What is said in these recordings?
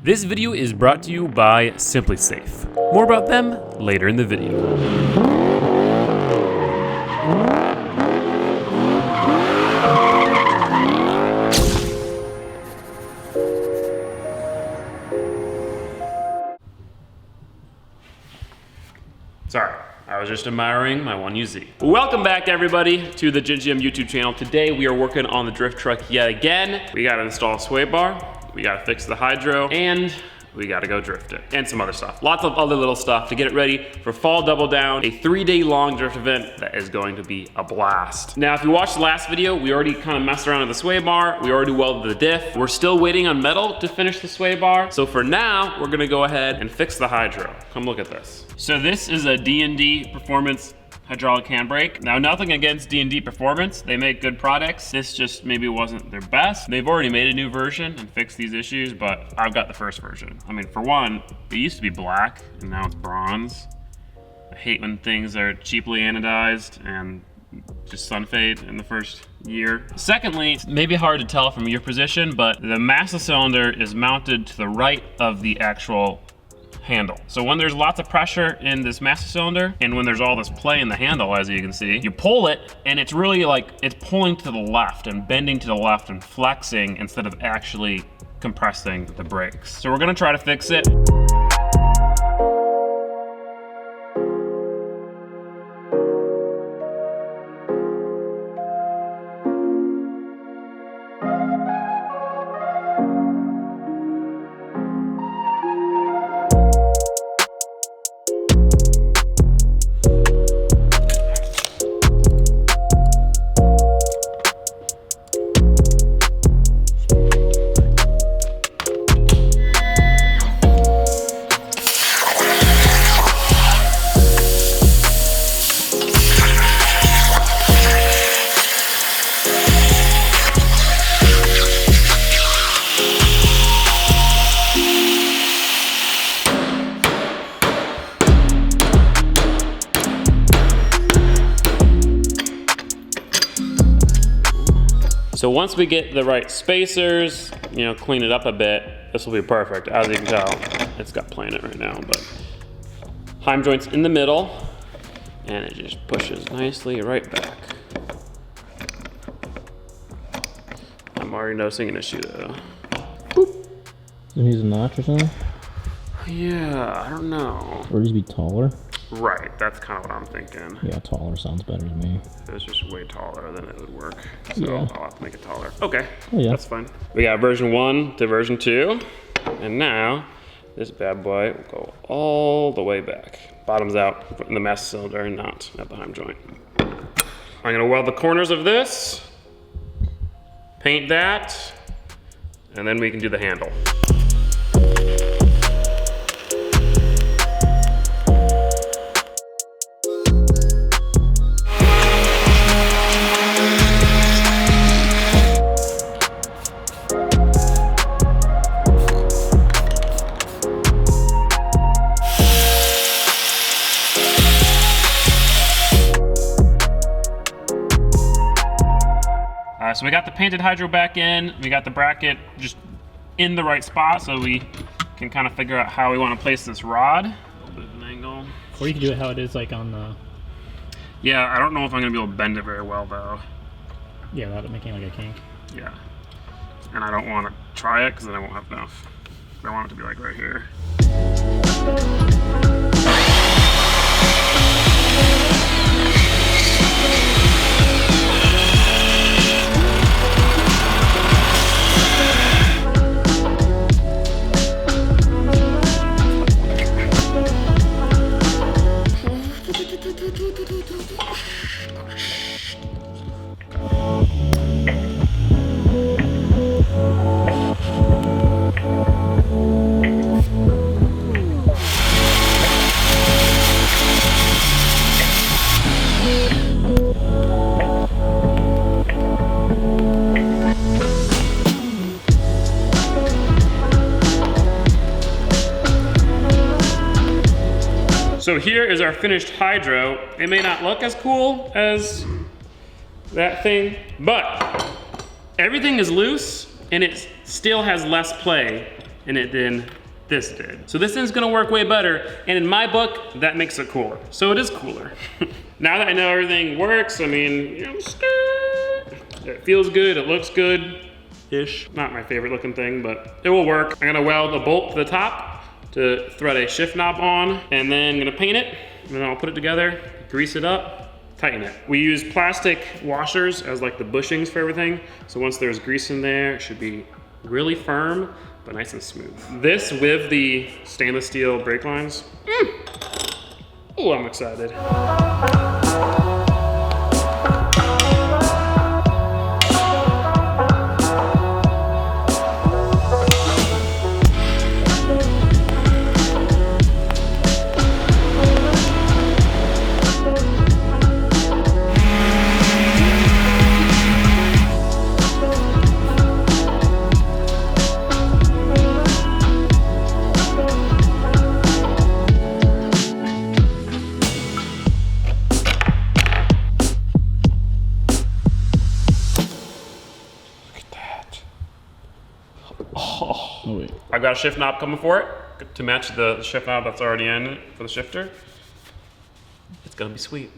This video is brought to you by SimpliSafe. More about them later in the video. Sorry, I was just admiring my 1UZ. Welcome back everybody to the Gingium YouTube channel. Today we are working on the drift truck yet again. We gotta install a sway bar, we gotta fix the hydro, and we gotta go drift it, and some other stuff. Lots of other little stuff to get it ready for Fall Double Down, a 3-day long drift event that is going to be a blast. Now, if you watched the last video, we already kind of messed around with the sway bar. We already welded the diff. We're still waiting on metal to finish the sway bar. So for now, we're gonna go ahead and fix the hydro. Come look at this. So this is a D&D Performance hydraulic handbrake. Now, nothing against D&D Performance. They make good products. This just maybe wasn't their best. They've already made a new version and fixed these issues, but I've got the first version. I mean, for one, it used to be black and now it's bronze. I hate when things are cheaply anodized and just sun fade in the first year. Secondly, it's maybe hard to tell from your position, but the master cylinder is mounted to the right of the actual handle. So when there's lots of pressure in this master cylinder and when there's all this play in the handle, as you can see, you pull it and it's really like it's pulling to the left and bending to the left and flexing instead of actually compressing the brakes. So we're gonna try to fix it. So once we get the right spacers, clean it up a bit, this will be perfect. As you can tell, it's got play in it right now, but heim joint's in the middle, and it just pushes nicely right back. I'm already noticing an issue though. Boop. So he's a notch or something? Yeah, I don't know. Or just be taller? Right, that's kind of what I'm thinking. Yeah, taller sounds better to me. If it was just way taller, then it would work. So yeah. I'll have to make it taller. Okay, oh, yeah. That's fine. We got version 1 to version 2. And now, this bad boy will go all the way back. Bottoms out in the master cylinder and not at the heim joint. I'm gonna weld the corners of this, paint that, and then we can do the handle. So we got the painted hydro back in, we got the bracket just in the right spot so we can kind of figure out how we want to place this rod. A little bit of an angle. Or you can do it how it is like on the... Yeah, I don't know if I'm going to be able to bend it very well though. Yeah, without it making like a kink. Yeah. And I don't want to try it because then I won't have enough. I want it to be like right here. So here is our finished hydro. It may not look as cool as that thing, but everything is loose and it still has less play and this did. So this thing's gonna work way better, and in my book, that makes it cooler. So it is cooler. Now that I know everything works, I mean, you know, it feels good, it looks good-ish. Not my favorite looking thing, but it will work. I'm gonna weld a bolt to the top to thread a shift knob on, and then I'm gonna paint it, and then I'll put it together, grease it up, tighten it. We use plastic washers as like the bushings for everything. So once there's grease in there, it should be really firm, but nice and smooth. This with the stainless steel brake lines. Oh, I'm excited. Oh wait. I've got a shift knob coming for it to match the shift knob that's already in it for the shifter. It's gonna be sweet.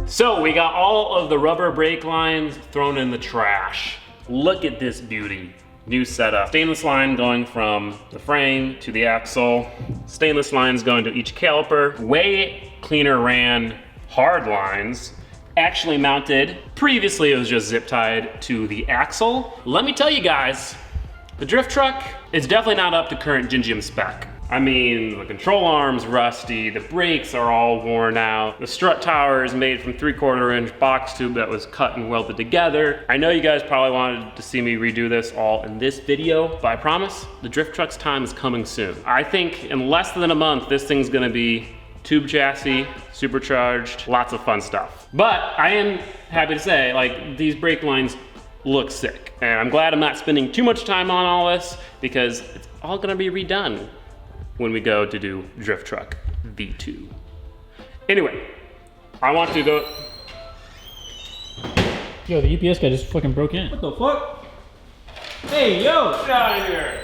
So we got all of the rubber brake lines thrown in the trash. Look at this beauty. New setup. Stainless line going from the frame to the axle. Stainless lines going to each caliper. Way cleaner ran hard lines. Actually mounted. Previously it was just zip tied to the axle. Let me tell you guys, the drift truck is definitely not up to current Gingium spec. I mean, the control arm's rusty, the brakes are all worn out, the strut tower is made from 3/4 inch box tube that was cut and welded together. I know you guys probably wanted to see me redo this all in this video, but I promise the drift truck's time is coming soon. I think in less than a month, this thing's gonna be tube chassis, supercharged, lots of fun stuff. But I am happy to say, like, these brake lines look sick. And I'm glad I'm not spending too much time on all this because it's all gonna be redone when we go to do Drift Truck V2. Anyway, I want to go. Yo, the UPS guy just fucking broke in. What the fuck? Hey, yo, get out of here.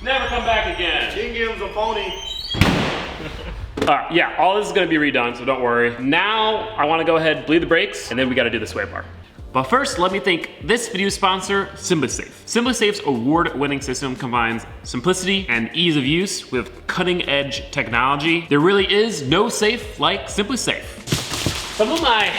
Never come back again. Gingium's a pony. Yeah, all this is gonna be redone, so don't worry. Now, I wanna go ahead, bleed the brakes, and then we gotta do the sway bar. But first, let me thank this video sponsor, SimpliSafe. SimpliSafe's award-winning system combines simplicity and ease of use with cutting-edge technology. There really is no safe like SimpliSafe. Some of my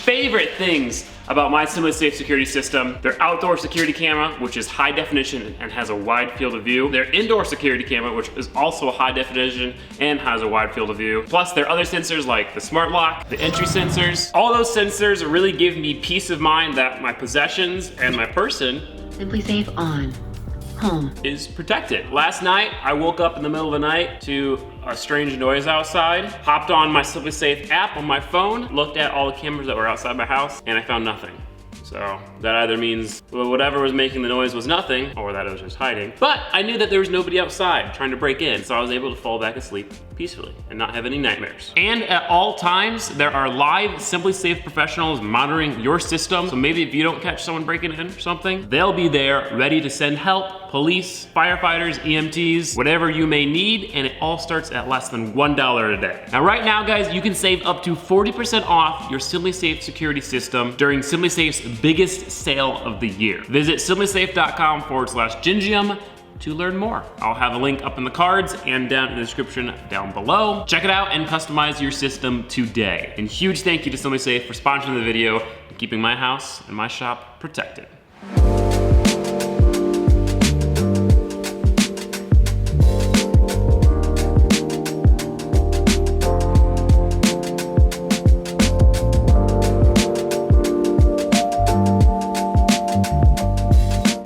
favorite things about my SimpliSafe security system: their outdoor security camera, which is high definition and has a wide field of view. Their indoor security camera, which is also high definition and has a wide field of view. Plus their other sensors like the smart lock, the entry sensors. All those sensors really give me peace of mind that my possessions and my person SimpliSafe on. Home. is protected. Last night, I woke up in the middle of the night to a strange noise outside, hopped on my SimpliSafe app on my phone, looked at all the cameras that were outside my house, and I found nothing. So that either means whatever was making the noise was nothing, or that it was just hiding. But I knew that there was nobody outside trying to break in, so I was able to fall back asleep peacefully and not have any nightmares. And at all times, there are live SimpliSafe professionals monitoring your system. So maybe if you don't catch someone breaking in or something, they'll be there ready to send help, police, firefighters, EMTs, whatever you may need, and it all starts at less than $1 a day. Now right now, guys, you can save up to 40% off your SimpliSafe security system during SimpliSafe's biggest sale of the year. Visit simplisafe.com/Gingium to learn more. I'll have a link up in the cards and down in the description down below. Check it out and customize your system today. And huge thank you to SimpliSafe for sponsoring the video and keeping my house and my shop protected.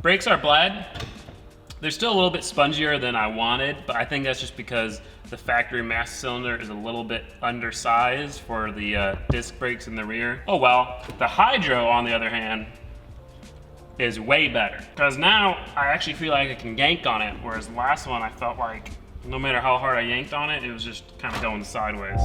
Brakes are bled. They're still a little bit spongier than I wanted, but I think that's just because the factory master cylinder is a little bit undersized for the disc brakes in the rear. Oh well. The hydro, on the other hand, is way better. Because now I actually feel like I can yank on it, whereas the last one I felt like no matter how hard I yanked on it, it was just kind of going sideways.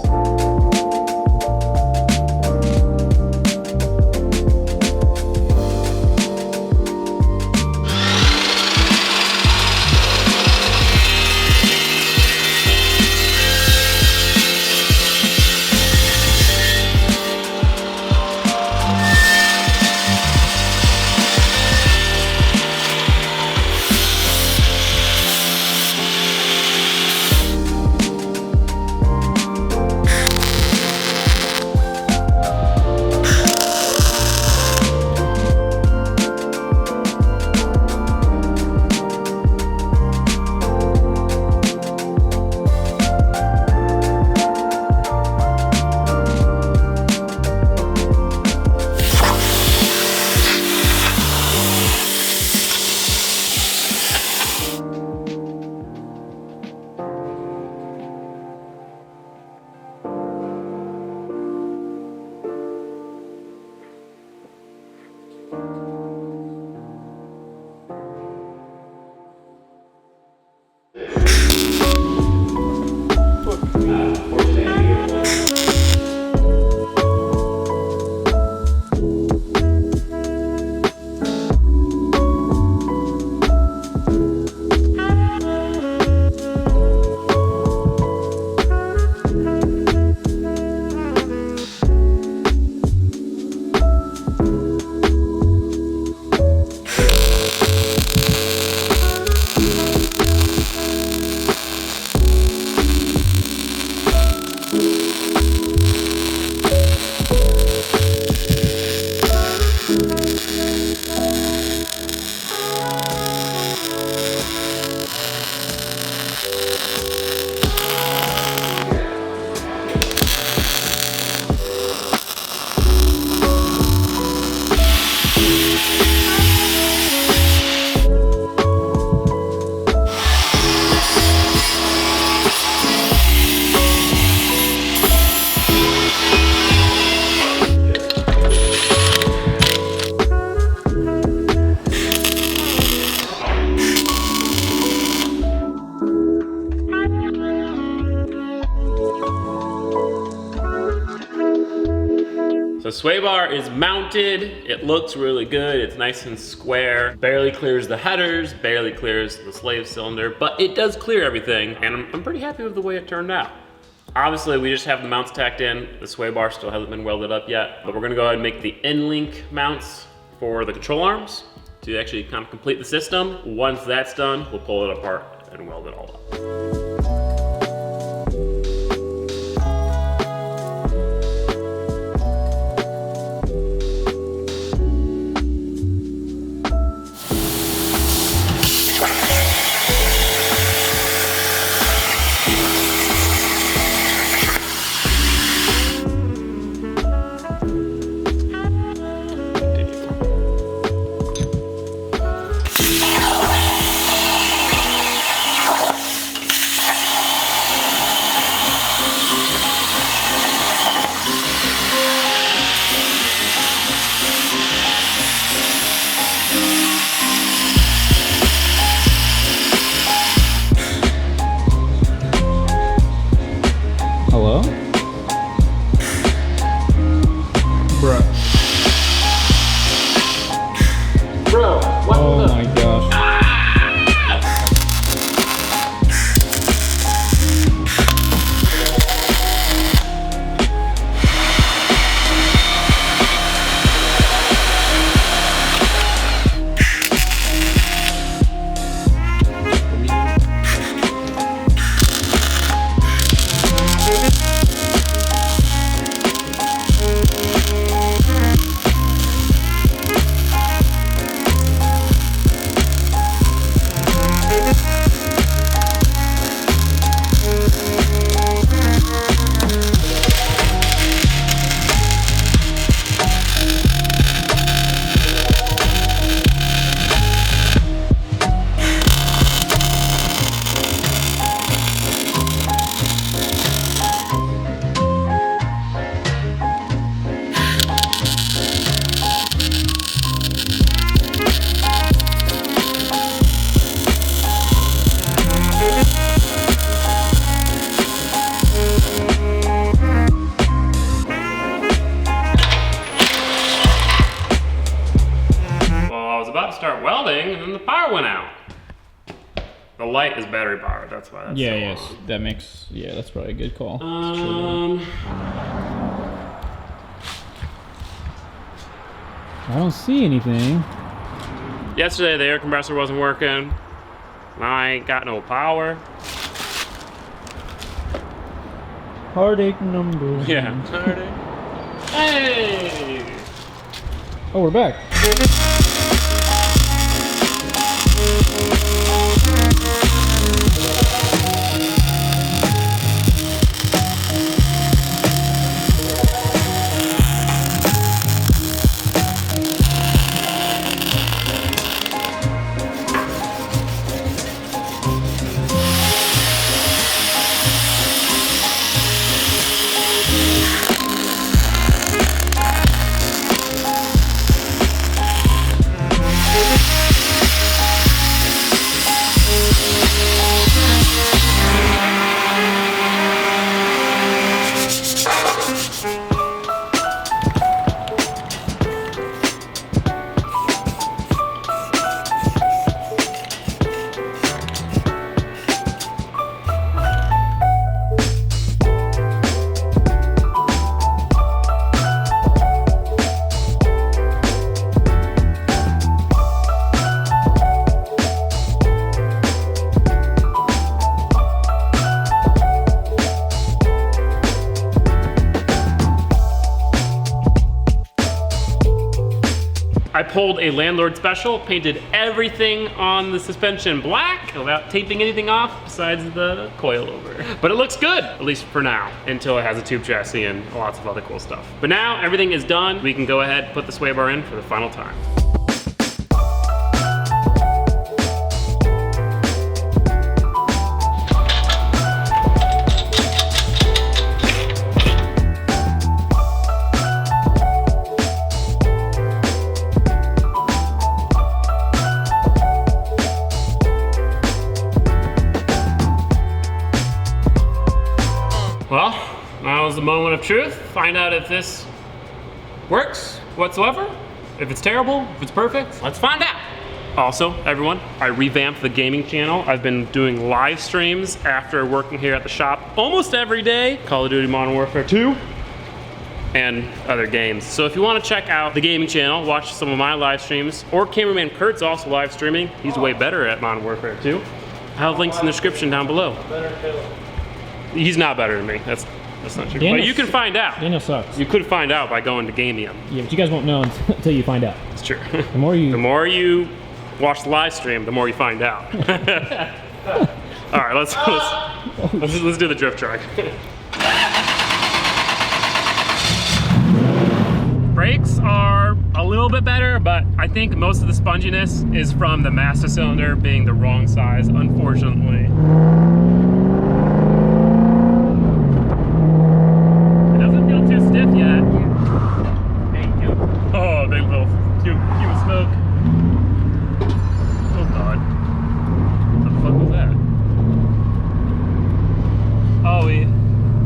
sway bar is mounted. It looks really good. It's nice and square. Barely clears the headers, barely clears the slave cylinder, but it does clear everything, and I'm pretty happy with the way it turned out. Obviously, we just have the mounts tacked in. The sway bar still hasn't been welded up yet, but we're gonna go ahead and make the end-link mounts for the control arms to actually kind of complete the system. Once that's done, we'll pull it apart and weld it all up. Hello? Bruh. Bro, what Oh the? my gosh. About to start welding, and then the power went out. The light is battery powered, that's why that's Yeah, so yes. long. That makes, yeah, that's probably a good call. I don't see anything. Yesterday the air compressor wasn't working. Now I ain't got no power. Heartache number. Yeah. Hey! Oh, we're back. I pulled a landlord special, painted everything on the suspension black without taping anything off besides the coilover. But it looks good, at least for now, until it has a tube chassis and lots of other cool stuff. But now everything is done. We can go ahead and put the sway bar in for the final time. Well, now is the moment of truth. Find out if this works whatsoever, if it's terrible, if it's perfect, let's find out. Also, everyone, I revamped the gaming channel. I've been doing live streams after working here at the shop almost every day. Call of Duty Modern Warfare 2 and other games. So if you want to check out the gaming channel, watch some of my live streams, or cameraman Kurt's also live streaming. He's way better at Modern Warfare 2. I'll have links in the description down below. He's not better than me. That's not true. But you can find out. Daniel sucks. You could find out by going to Gingium. Yeah, but you guys won't know until you find out. It's true. The more you watch the live stream, the more you find out. All right, let's do the drift truck. Brakes are a little bit better, but I think most of the sponginess is from the master cylinder being the wrong size, unfortunately. It doesn't feel too stiff yet. Thank you. Oh, big little cube of smoke. Oh God. What the fuck was that? Oh,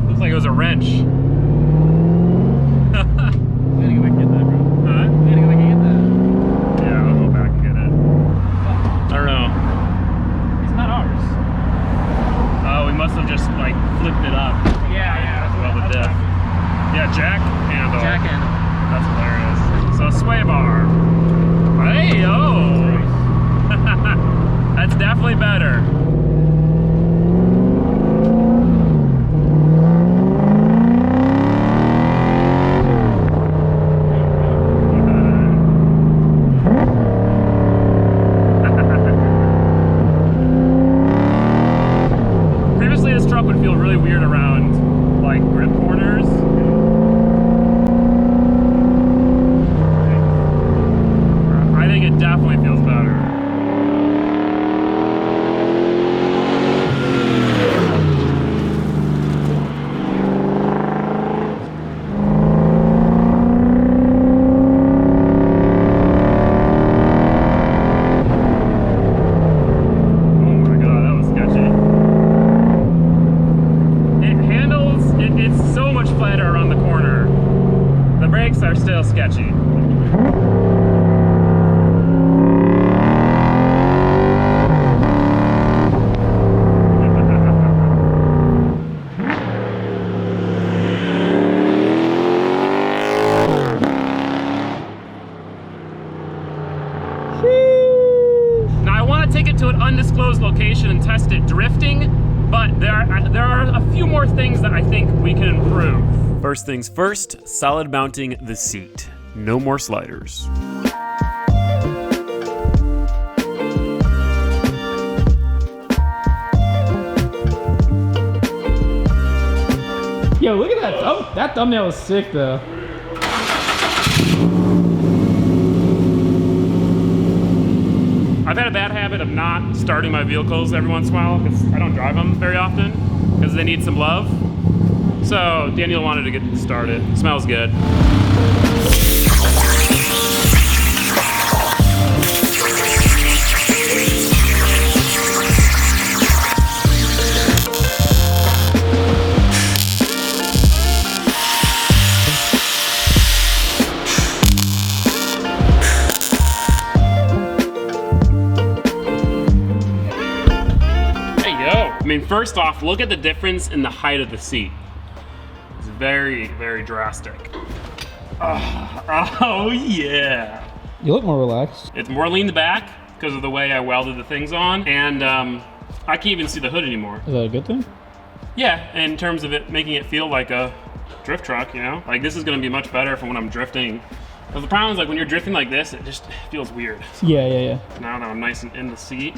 looks like it was a wrench. Jack handle. Jack handle. That's hilarious. So sway bar. Hey, oh! That's definitely better. Previously, this truck would feel really weird around like grip corners. It definitely feels better. Oh my God, that was sketchy. It handles, it's so much flatter around the corner. The brakes are still sketchy. Take it to an undisclosed location and test it drifting, but there are a few more things that I think we can improve. First things first, solid mounting the seat. No more sliders. Yo, look at that. Oh, that thumbnail was sick though. I've had a bad habit of not starting my vehicles every once in a while because I don't drive them very often because they need some love. So Daniel wanted to get started. It smells good. I mean, first off, look at the difference in the height of the seat. It's very, very drastic. Oh yeah. You look more relaxed. It's more leaned back because of the way I welded the things on, and I can't even see the hood anymore. Is that a good thing? Yeah, in terms of it making it feel like a drift truck, you know? Like this is gonna be much better for when I'm drifting. But the problem is like when you're drifting like this, it just feels weird. Yeah. Now that I'm nice and in the seat.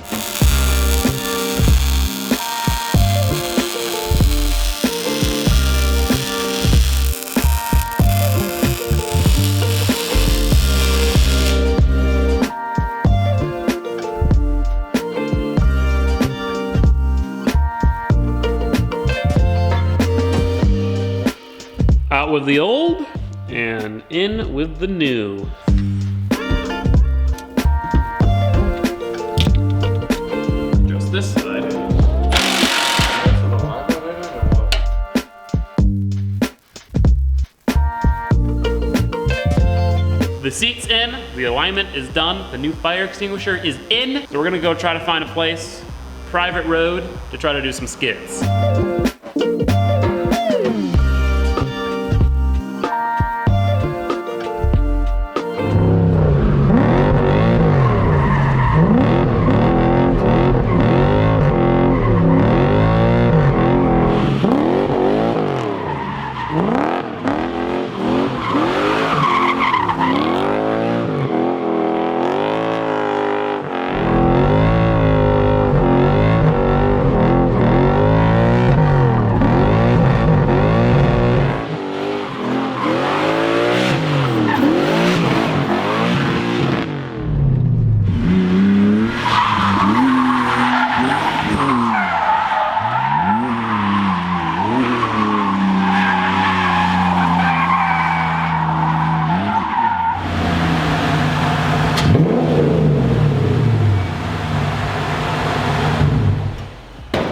Out with the old and in with the new. Just this side. the seat's in, the alignment is done, the new fire extinguisher is in. So we're gonna go try to find a place, private road, to try to do some skids.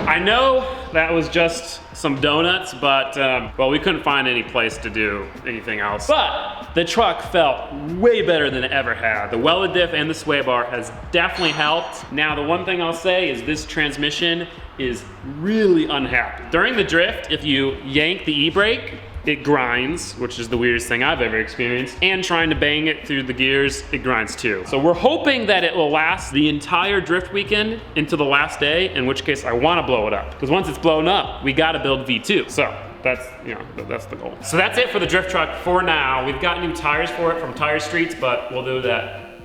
I know that was just some donuts, but well, we couldn't find any place to do anything else. But the truck felt way better than it ever had. The welded diff and the sway bar has definitely helped. Now, the one thing I'll say is this transmission is really unhappy. During the drift, if you yank the e-brake, it grinds, which is the weirdest thing I've ever experienced. And trying to bang it through the gears, it grinds too. So we're hoping that it will last the entire drift weekend into the last day, in which case I wanna blow it up. Because once it's blown up, we gotta build V2. So that's, you know, that's the goal. So that's it for the drift truck for now. We've got new tires for it from Tire Streets, but we'll do that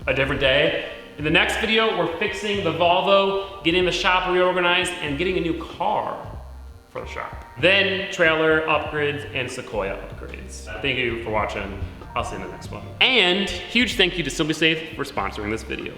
a different day. In the next video, we're fixing the Volvo, getting the shop reorganized, and getting a new car for the shop. Then trailer upgrades and Sequoia upgrades. Thank you for watching. I'll see you in the next one. And huge thank you to Simply Safe for sponsoring this video.